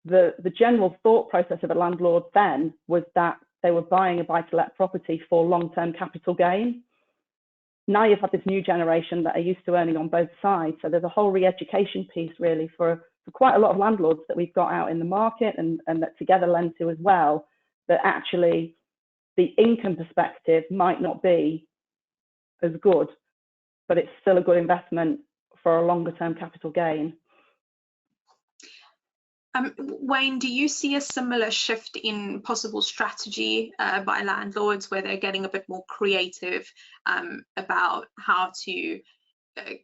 the general thought process of a landlord then was that they were buying a buy-to-let property for long-term capital gain. Now you've had this new generation that are used to earning on both sides. So there's a whole re-education piece really for quite a lot of landlords that we've got out in the market and that Together lend to as well, that actually the income perspective might not be as good but it's still a good investment for a longer term capital gain. Wayne, do you see a similar shift in possible strategy by landlords where they're getting a bit more creative about how to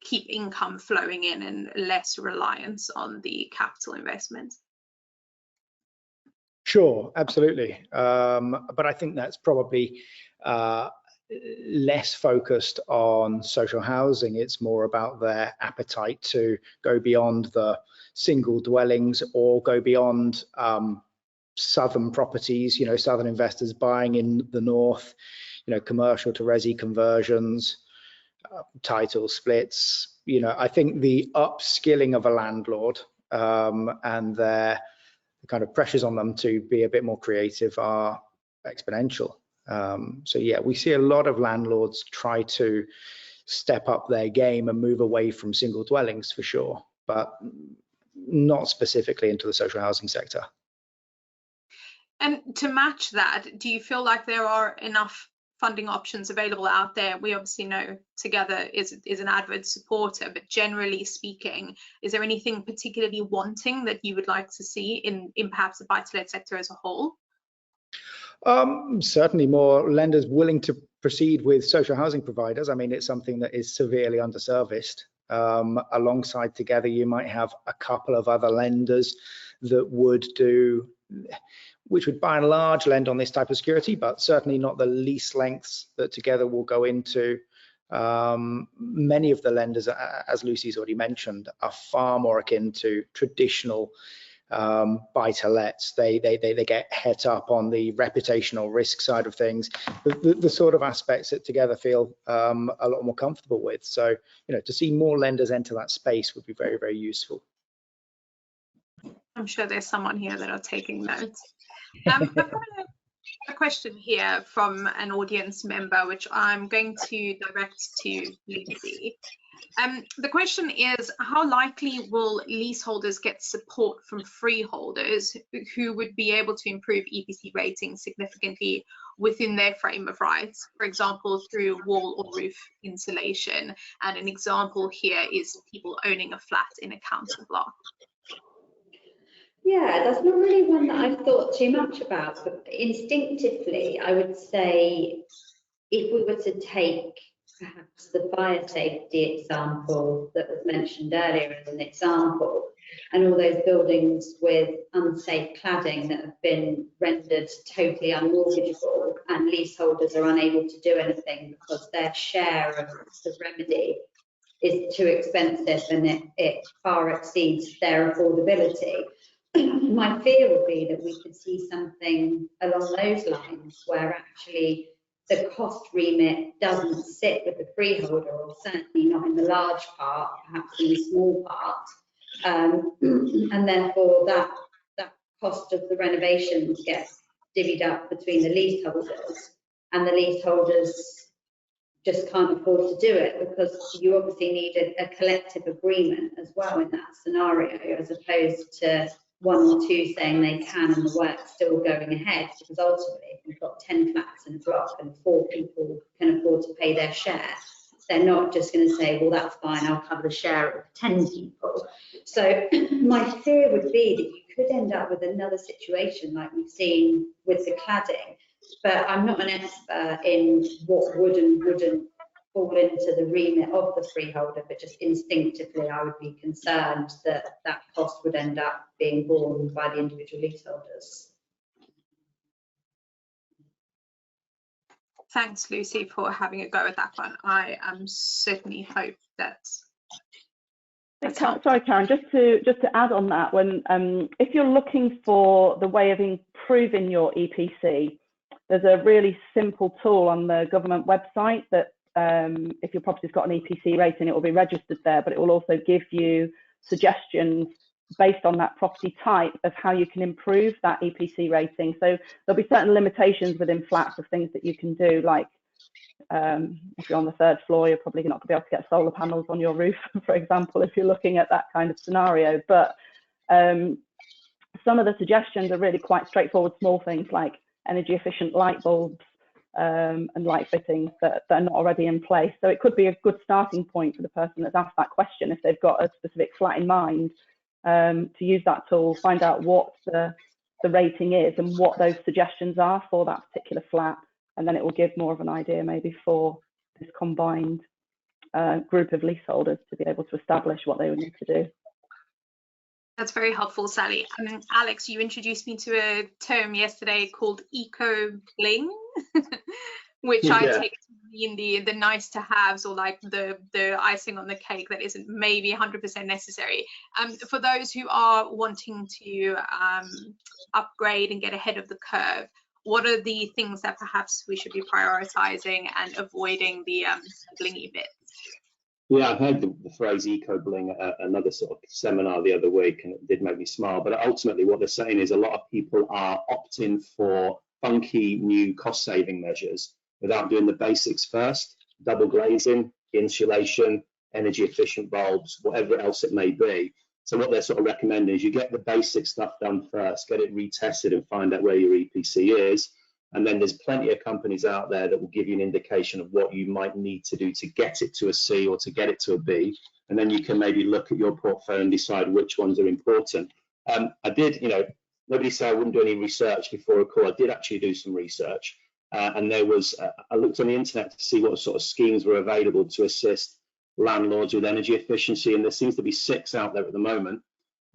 keep income flowing in and less reliance on the capital investment? Sure, absolutely. But I think that's probably less focused on social housing. It's more about their appetite to go beyond the single dwellings or go beyond southern properties, southern investors buying in the north, commercial to resi conversions, title splits. I think the upskilling of a landlord and their kind of pressures on them to be a bit more creative are exponential. So yeah, we see a lot of landlords try to step up their game and move away from single dwellings for sure, but not specifically into the social housing sector. And to match that, do you feel like there are enough funding options available out there? We obviously know Together is an avid supporter, but generally speaking, is there anything particularly wanting that you would like to see in perhaps the buy-to-let sector as a whole? Certainly more lenders willing to proceed with social housing providers. I mean, it's something that is severely underserviced. Alongside Together, you might have a couple of other lenders that would do, which would by and large lend on this type of security, but certainly not the lease lengths that Together will go into. Many of the lenders, as Lucy's already mentioned, are far more akin to traditional buy-to-lets. They get het up on the reputational risk side of things, the sort of aspects that Together feel a lot more comfortable with. So, to see more lenders enter that space would be very, very useful. I'm sure there's someone here that are taking notes. I've got a question here from an audience member, which I'm going to direct to Lucy. The question is, how likely will leaseholders get support from freeholders who would be able to improve EPC ratings significantly within their frame of rights, for example, through wall or roof insulation? And an example here is people owning a flat in a council block. Yeah, that's not really one that I've thought too much about, but instinctively, I would say if we were to take perhaps the fire safety example that was mentioned earlier as an example, and all those buildings with unsafe cladding that have been rendered totally unmortgageable and leaseholders are unable to do anything because their share of the remedy is too expensive and it far exceeds their affordability. My fear would be that we could see something along those lines where actually the cost remit doesn't sit with the freeholder, or certainly not in the large part, perhaps in the small part, and therefore that cost of the renovations gets divvied up between the leaseholders, and the leaseholders just can't afford to do it because you obviously need a collective agreement as well in that scenario, as opposed to one or two saying they can and the work's still going ahead, because ultimately if you've got 10 flats in a block and 4 people can afford to pay their share, they're not just going to say, well, that's fine, I'll cover the share of 10 people. So my fear would be that you could end up with another situation like we've seen with the cladding, but I'm not an expert in what would and wouldn't fall into the remit of the freeholder, but just instinctively I would be concerned that that cost would end up being borne by the individual leaseholders. Thanks, Lucy, for having a go at that one. I certainly hope that's Sorry, Caron, just to add on that, when if you're looking for the way of improving your EPC, there's a really simple tool on the government website that if your property's got an EPC rating, it will be registered there, but it will also give you suggestions based on that property type of how you can improve that EPC rating. So there'll be certain limitations within flats of things that you can do, like if you're on the 3rd floor, you're probably not going to be able to get solar panels on your roof, for example, if you're looking at that kind of scenario. But some of the suggestions are really quite straightforward, small things like energy efficient light bulbs, and light fittings that are not already in place. So it could be a good starting point for the person that's asked that question if they've got a specific flat in mind, to use that tool, find out what the rating is and what those suggestions are for that particular flat, and then it will give more of an idea maybe for this combined group of leaseholders to be able to establish what they would need to do. That's very helpful, Sally. Alex, you introduced me to a term yesterday called eco-bling, which I take to mean the nice to haves, or like the icing on the cake that isn't maybe 100% necessary. For those who are wanting to upgrade and get ahead of the curve, what are the things that perhaps we should be prioritizing and avoiding the blingy bits? Yeah, I heard the phrase eco-bling at another sort of seminar the other week, and it did make me smile. But ultimately what they're saying is a lot of people are opting for funky new cost-saving measures without doing the basics first: double glazing, insulation, energy efficient bulbs, whatever else it may be. So what they're sort of recommending is you get the basic stuff done first, get it retested and find out where your EPC is. And then there's plenty of companies out there that will give you an indication of what you might need to do to get it to a C or to get it to a B. And then you can maybe look at your portfolio and decide which ones are important. I did, nobody said I wouldn't do any research before a call. I did actually do some research. And there was, I looked on the internet to see what sort of schemes were available to assist landlords with energy efficiency. And there seems to be 6 out there at the moment.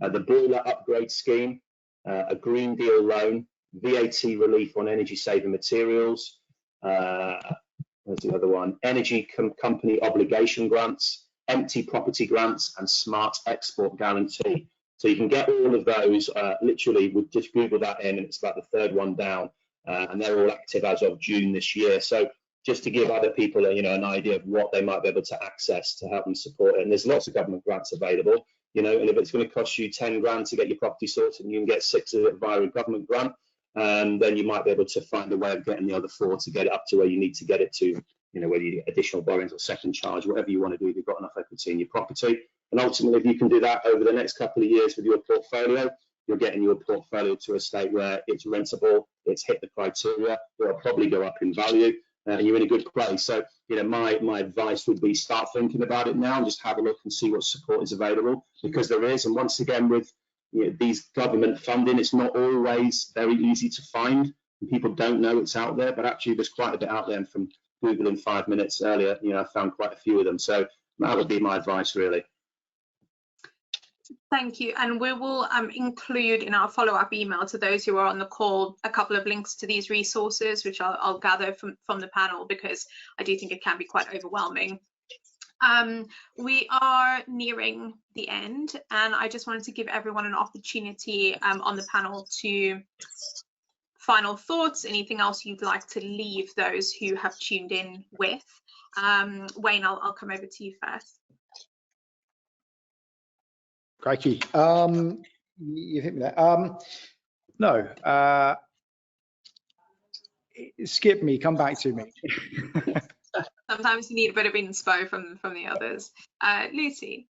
The boiler upgrade scheme, a Green Deal loan, VAT relief on energy saving materials, where's the other one? Energy company obligation grants, empty property grants, and smart export guarantee. So you can get all of those literally with just Google that in, and it's about the 3rd one down, and they're all active as of June this year. So just to give other people an idea of what they might be able to access to help them support it. And there's lots of government grants available, and if it's going to cost you 10 grand to get your property sorted and you can get 6 of it via a government grant, then you might be able to find a way of getting the other 4 to get it up to where you need to get it to, whether you get additional borrowings or second charge, whatever you want to do if you've got enough equity in your property. And ultimately, if you can do that over the next couple of years with your portfolio, you're getting your portfolio to a state where it's rentable, it's hit the criteria, it'll probably go up in value, and you're in a good place. So, my advice would be start thinking about it now and just have a look and see what support is available, because there is. And once again, with these government funding, it's not always very easy to find, and people don't know it's out there, but actually there's quite a bit out there. And from Googling 5 minutes earlier, I found quite a few of them. So that would be my advice, really. Thank you. And we will include in our follow-up email to those who are on the call a couple of links to these resources, which I'll gather from the panel, because I do think it can be quite overwhelming. We are nearing the end, and I just wanted to give everyone an opportunity on the panel to final thoughts, anything else you'd like to leave those who have tuned in with. Wayne, I'll come over to you first. Crikey. You hit me there. No. Skip me, come back to me. Sometimes you need a bit of inspo from the others. Lucy.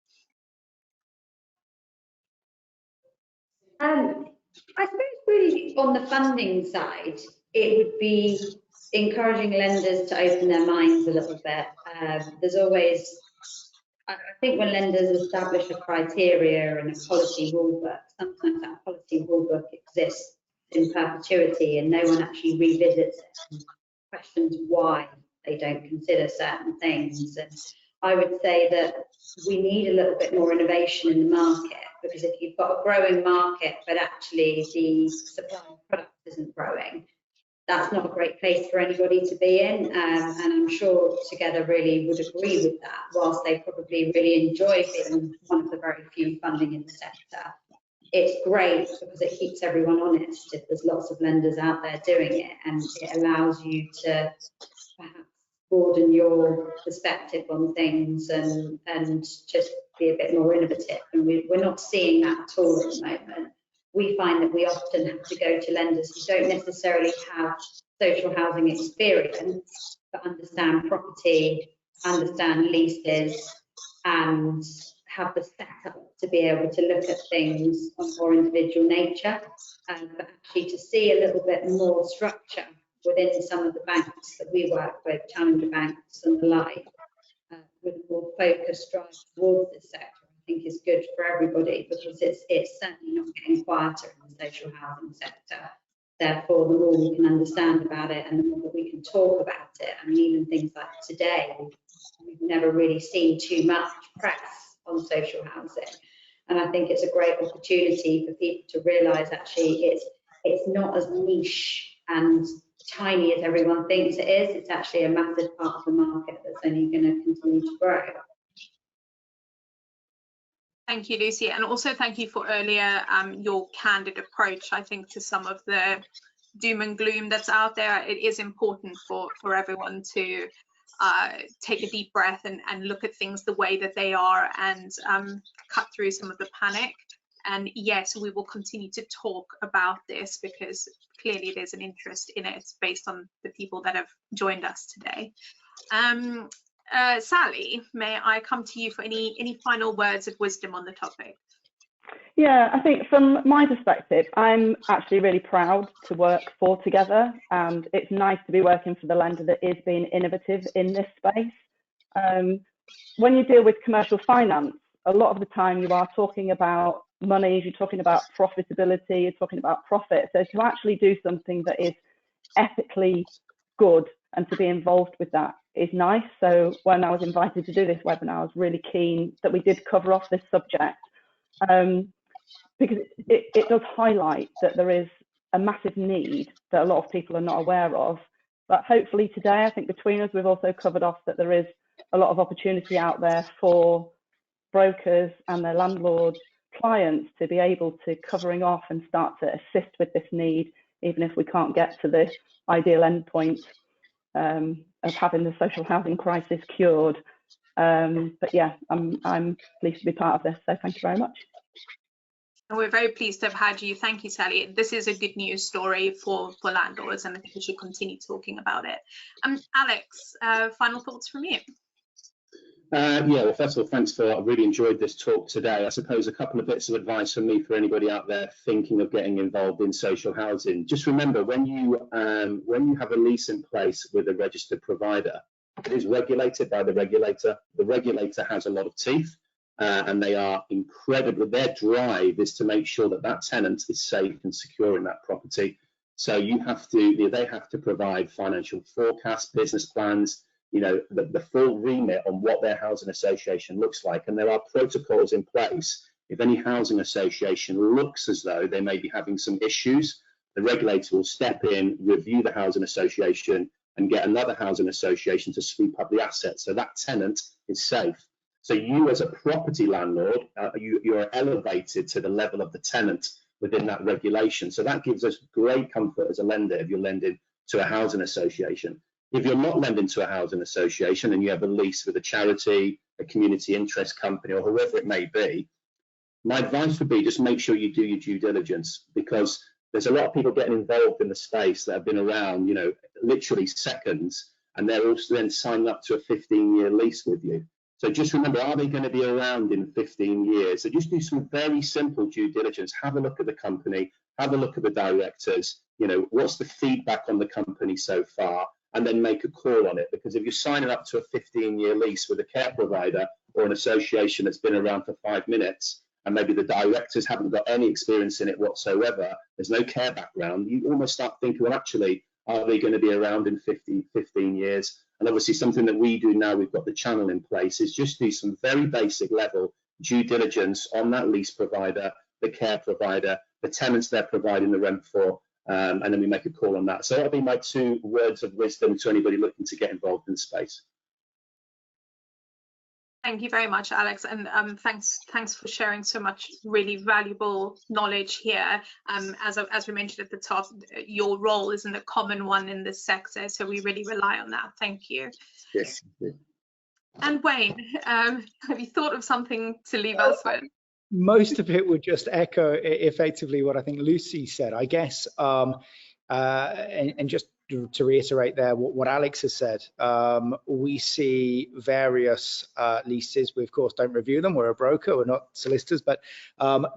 I suppose really on the funding side, it would be encouraging lenders to open their minds a little bit. There's always, I think when lenders establish a criteria and a policy rulebook, sometimes that policy rulebook exists in perpetuity and no one actually revisits it and questions why they don't consider certain things. And I would say that we need a little bit more innovation in the market, because if you've got a growing market but actually the supply of product isn't growing, that's not a great place for anybody to be in. And I'm sure Together really would agree with that, whilst they probably really enjoy being one of the very few funding in the sector. It's great because it keeps everyone honest if there's lots of lenders out there doing it, and it allows you to perhaps broaden your perspective on things and just be a bit more innovative. And we're not seeing that at all at the moment. We find that we often have to go to lenders who don't necessarily have social housing experience, but understand property, understand leases, and have the setup to be able to look at things on more individual nature, but actually to see a little bit more structure within some of the banks that we work with, challenger banks and the like, with a more focused drive towards this sector, I think is good for everybody, because it's certainly not getting quieter in the social housing sector. Therefore, the more we can understand about it and the more that we can talk about it, I mean, even things like today, we've never really seen too much press on social housing. And I think it's a great opportunity for people to realise actually it's not as niche and tiny as everyone thinks it is. It's actually a massive part of the market that's only going to continue to grow. Thank you, Lucy, and also thank you for earlier your candid approach. I think to some of the doom and gloom that's out there, it is important for everyone to take a deep breath and look at things the way that they are, and cut through some of the panic. And yes, we will continue to talk about this because clearly there's an interest in it based on the people that have joined us today. Sally, may I come to you for any final words of wisdom on the topic? Yeah, I think from my perspective, I'm actually really proud to work for Together, and it's nice to be working for the lender that is being innovative in this space. When you deal with commercial finance, a lot of the time you are talking about money, you're talking about profitability, you're talking about profit. So to actually do something that is ethically good and to be involved with that is nice. So when I was invited to do this webinar, I was really keen that we did cover off this subject, because it does highlight that there is a massive need that a lot of people are not aware of. But hopefully today, I think between us, we've also covered off that there is a lot of opportunity out there for brokers and their landlord clients to be able to covering off and start to assist with this need, even if we can't get to the ideal endpoint of having the social housing crisis cured. But yeah, I'm pleased to be part of this, so thank you very much. And we're very pleased to have had you. Thank you, Sally. This is a good news story for landlords, and I think we should continue talking about it. Alex, final thoughts from you? Yeah, well, first of all, thanks I really enjoyed this talk today. I suppose a couple of bits of advice from me for anybody out there thinking of getting involved in social housing. Just remember, when you have a lease in place with a registered provider, it is regulated by the regulator. The regulator has a lot of teeth, and they are incredible. Their drive is to make sure that that tenant is safe and secure in that property. So they have to provide financial forecasts, business plans, you know, the full remit on what their housing association looks like. And there are protocols in place. If any housing association looks as though they may be having some issues, the regulator will step in, review the housing association, and get another housing association to sweep up the assets. So that tenant is safe. So you as a property landlord, you're elevated to the level of the tenant within that regulation. So that gives us great comfort as a lender if you're lending to a housing association. If you're not lending to a housing association and you have a lease with a charity, a community interest company, or whoever it may be, my advice would be just make sure you do your due diligence, because there's a lot of people getting involved in the space that have been around, you know, literally seconds, and they're also then signing up to a 15-year lease with you. So just remember, are they going to be around in 15 years? So just do some very simple due diligence. Have a look at the company, have a look at the directors, you know, what's the feedback on the company so far, and then make a call on it. Because if you're signing up to a 15-year lease with a care provider or an association that's been around for 5 minutes, and maybe the directors haven't got any experience in it whatsoever, there's no care background, you almost start thinking, well, actually, are they going to be around in 15 years? And obviously something that we do now, we've got the channel in place, is just do some very basic level due diligence on that lease provider, the care provider, the tenants they're providing the rent for, and then we make a call on that. So that'll be my 2 words of wisdom to anybody looking to get involved in the space. Thank you very much, Alex, and thanks for sharing so much really valuable knowledge here. As we mentioned at the top, your role isn't a common one in this sector, so we really rely on that. Thank you. Yes. And Wayne, have you thought of something to leave us with? Most of it would just echo effectively what I think Lucy said. I guess And just to reiterate there what Alex has said, we see various leases. We of course don't review them. We're a broker, we're not solicitors, but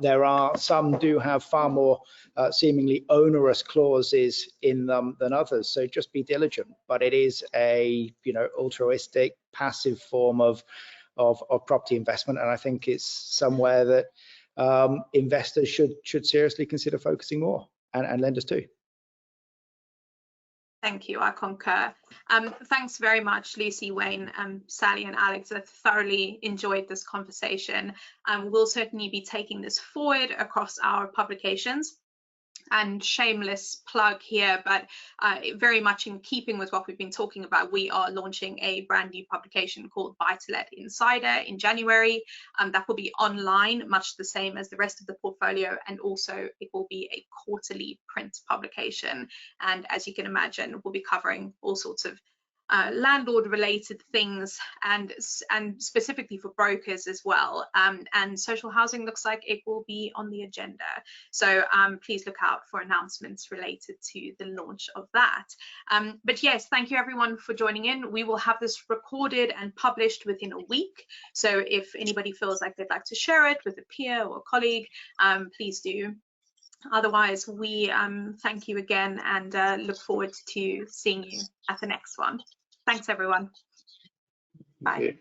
there are some do have far more seemingly onerous clauses in them than others. So just be diligent. But it is a altruistic, passive form of property investment, and I think it's somewhere that investors should seriously consider focusing more, and lenders too. Thank you, I concur. Thanks very much, Lucy, Wayne, Sally and Alex. I've thoroughly enjoyed this conversation. We'll certainly be taking this forward across our publications. And shameless plug here, but very much in keeping with what we've been talking about, we are launching a brand new publication called Buy-to-Let Insider in January. That will be online, much the same as the rest of the portfolio, and also it will be a quarterly print publication. And as you can imagine, we'll be covering all sorts of landlord related things, and specifically for brokers as well, and social housing looks like it will be on the agenda, so please look out for announcements related to the launch of that. But yes, thank you everyone for joining in. We will have this recorded and published within a week, so if anybody feels like they'd like to share it with a peer or a colleague, please do. Otherwise, we thank you again and look forward to seeing you at the next one. Thanks, everyone. Bye.